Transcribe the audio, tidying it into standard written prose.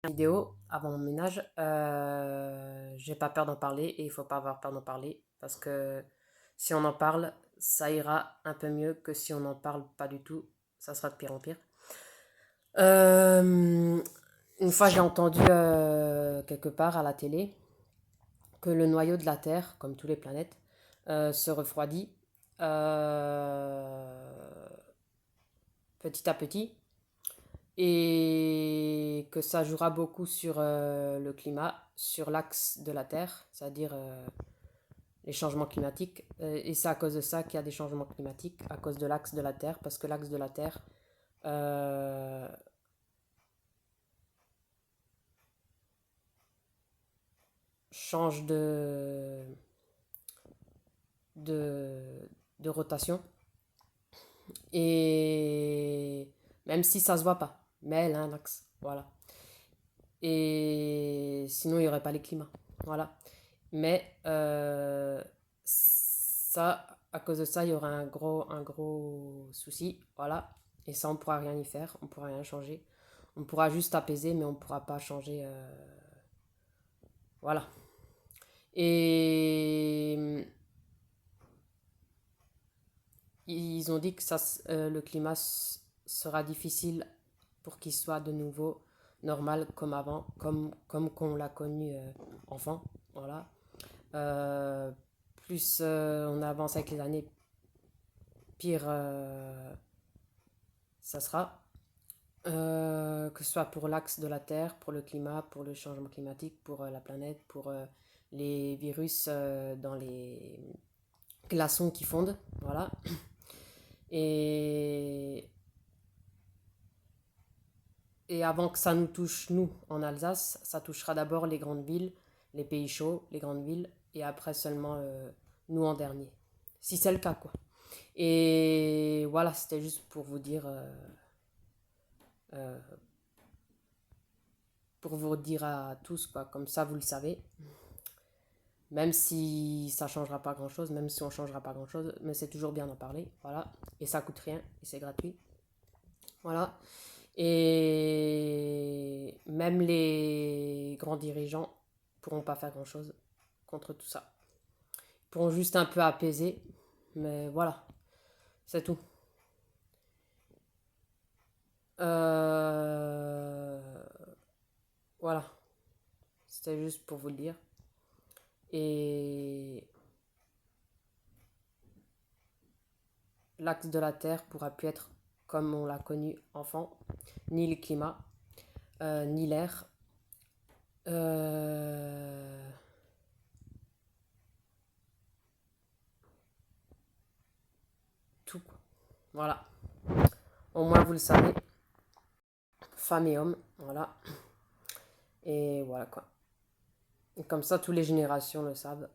Vidéo avant mon ménage, j'ai pas peur d'en parler et il faut pas avoir peur d'en parler parce que si on en parle, ça ira un peu mieux que si on n'en parle pas du tout, ça sera de pire en pire. Euh, une fois, j'ai entendu quelque part à la télé que le noyau de la Terre, comme toutes les planètes, se refroidit euh, petit à petit et que ça jouera beaucoup sur le climat, sur l'axe de la Terre, c'est-à-dire les changements climatiques. Et c'est à cause de ça qu'il y a des changements climatiques, à cause de l'axe de la Terre, parce que l'axe de la Terre euh, change de, de rotation. Et même si ça se voit pas, mais elle a un axe. Voilà. Et sinon, il n'y aurait pas les climats. Voilà. Mais ça, à cause de ça, il y aura un gros souci. Voilà. Et ça, on ne pourra rien y faire. On ne pourra rien changer. On pourra juste apaiser, mais on ne pourra pas changer. Voilà. Et ils ont dit que le climat sera difficile pour qu'il soit de nouveau normal comme avant, comme qu'on l'a connu enfant. Voilà. Euh, plus on avance avec les années, pire ça sera. Que ce soit pour l'axe de la Terre, pour le climat, pour le changement climatique, pour la planète, pour les virus dans les glaçons qui fondent. Voilà. Et, et avant que ça nous touche, nous, en Alsace, ça touchera d'abord les grandes villes, les pays chauds, les grandes villes, et après seulement nous en dernier. Si c'est le cas, quoi. Et voilà, c'était juste euh, pour vous dire à tous, quoi. Comme ça, vous le savez. Même si ça changera pas grand-chose, même si on changera pas grand-chose, mais c'est toujours bien d'en parler. Voilà. Et ça coûte rien, et c'est gratuit. Voilà. Et même les grands dirigeants pourront pas faire grand-chose contre tout ça. Ils pourront juste un peu apaiser, mais voilà, c'est tout. Euh, Voilà, c'était juste pour vous le dire. Et l'axe de la Terre pourra plus être comme on l'a connu enfant, ni le climat, ni l'air. Euh, Tout, quoi. Voilà, au moins vous le savez, femme et homme, voilà. Et voilà quoi. Et comme ça, toutes les générations le savent.